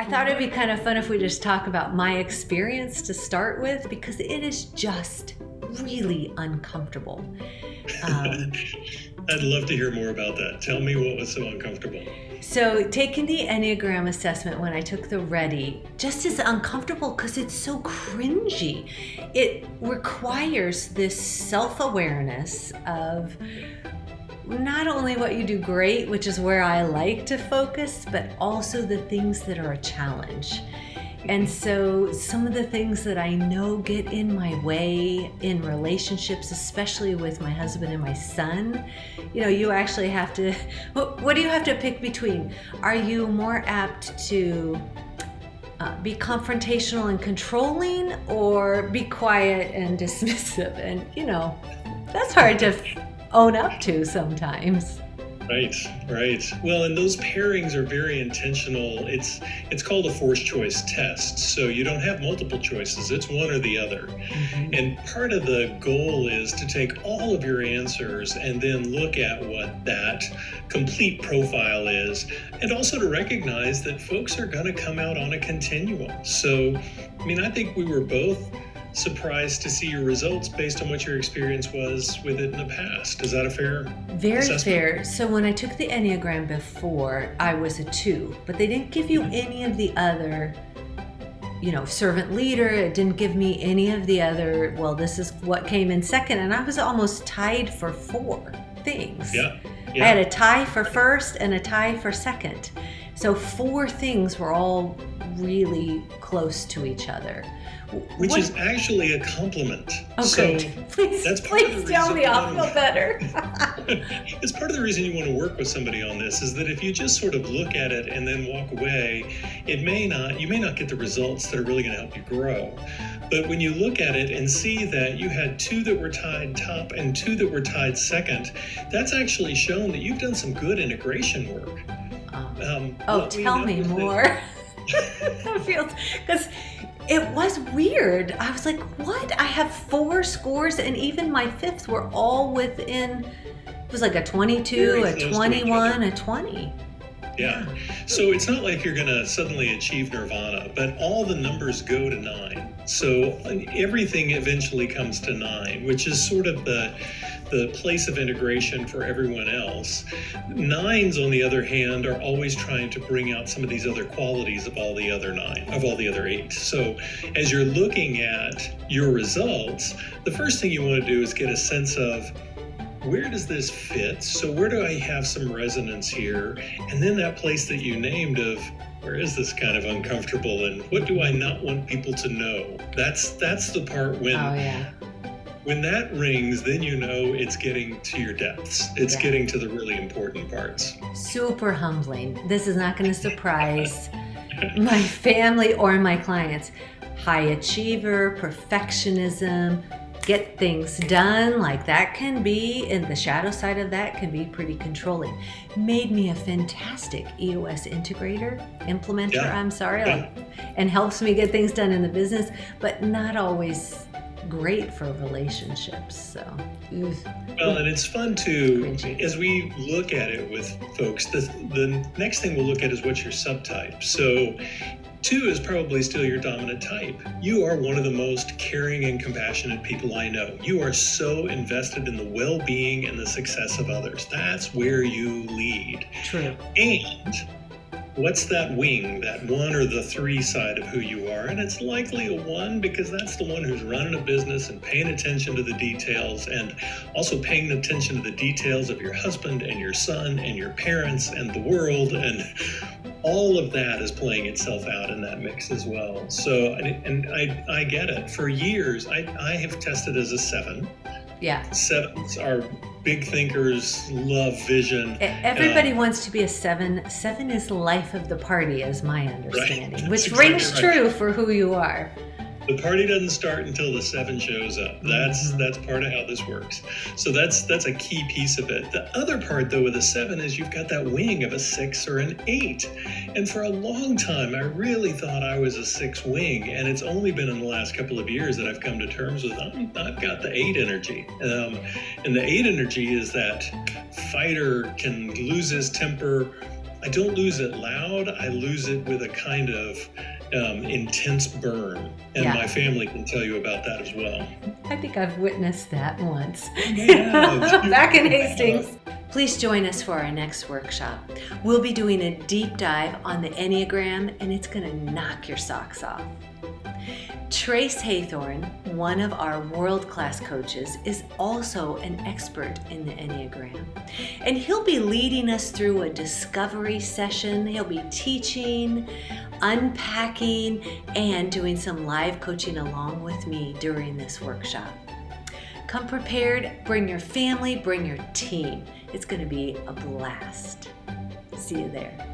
I thought it'd be kind of fun if we just talk about my experience to start with, because it is just really uncomfortable. I'd love to hear more about that. Tell me what was so uncomfortable. So taking the Enneagram assessment when I took the Ready just is uncomfortable because it's so cringy. It requires this self-awareness of not only what you do great, which is where I like to focus, but also the things that are a challenge. And so some of the things that I know get in my way in relationships, especially with my husband and my son, you actually have to, what do you have to pick between? Are you more apt to be confrontational and controlling, or be quiet and dismissive? And, that's hard to own up to sometimes. Right. Well, and those pairings are very intentional. It's called a forced choice test. So you don't have multiple choices. It's one or the other. Mm-hmm. And part of the goal is to take all of your answers and then look at what that complete profile is, and also to recognize that folks are going to come out on a continuum. So, I think we were both surprised to see your results based on what your experience was with it in the past. Is that a fair Very assessment? Fair. So when I took the Enneagram before, I was a 2, but they didn't give you any of the other, servant leader. It didn't give me any of the other, well, this is what came in second. And I was almost tied for 4 things. Yeah. I had a tie for first and a tie for second. So 4 things were all really close to each other. Which is actually a compliment. Okay, So please tell me, I'll feel better. It's part of the reason you want to work with somebody on this, is that if you just sort of look at it and then walk away, you may not get the results that are really going to help you grow. But when you look at it and see that you had 2 that were tied top and 2 that were tied second, that's actually shown that you've done some good integration work. Tell me more. Because it was weird. I was like, what? I have 4 scores, and even my 5th were all within, it was like a 22, a 21, a 20. Yeah. So it's not like you're going to suddenly achieve nirvana, but all the numbers go to 9. So everything eventually comes to 9, which is sort of the place of integration for everyone else. 9s, on the other hand, are always trying to bring out some of these other qualities of all the other 8. So as you're looking at your results, the first thing you want to do is get a sense of, where does this fit? So where do I have some resonance here? And then that place that you named of, where is this kind of uncomfortable, and what do I not want people to know? That's the part when that rings, then it's getting to your depths. It's getting to the really important parts. Super humbling. This is not going to surprise my family or my clients. High achiever, perfectionism, get things done, like that can be, and the shadow side of that can be pretty controlling. Made me a fantastic EOS implementer, and helps me get things done in the business, but not always great for relationships. So well, and it's fun too, as we look at it with folks, the next thing we'll look at is what's your subtype. So 2 is probably still your dominant type. You are one of the most caring and compassionate people I know. You are so invested in the well-being and the success of others. That's where you lead. True. And what's that wing, that 1 or the 3 side of who you are? And it's likely a 1, because that's the one who's running a business and paying attention to the details, and also paying attention to the details of your husband and your son and your parents and the world, and all of that is playing itself out in that mix as well. So, and I get it. For years, I have tested as a 7. Yeah. 7s are big thinkers, love vision. Everybody wants to be a 7. 7 is life of the party, is my understanding, right. which exactly rings true for who you are. The party doesn't start until the 7 shows up. That's part of how this works. So that's a key piece of it. The other part, though, with a 7 is you've got that wing of a 6 or an 8. And for a long time, I really thought I was a 6 wing. And it's only been in the last couple of years that I've come to terms with, I've got the 8 energy. And the 8 energy is that fighter, can lose his temper, I don't lose it loud. I lose it with a kind of intense burn. And my family can tell you about that as well. I think I've witnessed that once. Yeah. Back in Hastings. Please join us for our next workshop. We'll be doing a deep dive on the Enneagram, and it's going to knock your socks off. Trace Haythorn, one of our world-class coaches, is also an expert in the Enneagram. And he'll be leading us through a discovery session. He'll be teaching, unpacking, and doing some live coaching along with me during this workshop. Come prepared, bring your family, bring your team. It's going to be a blast. See you there.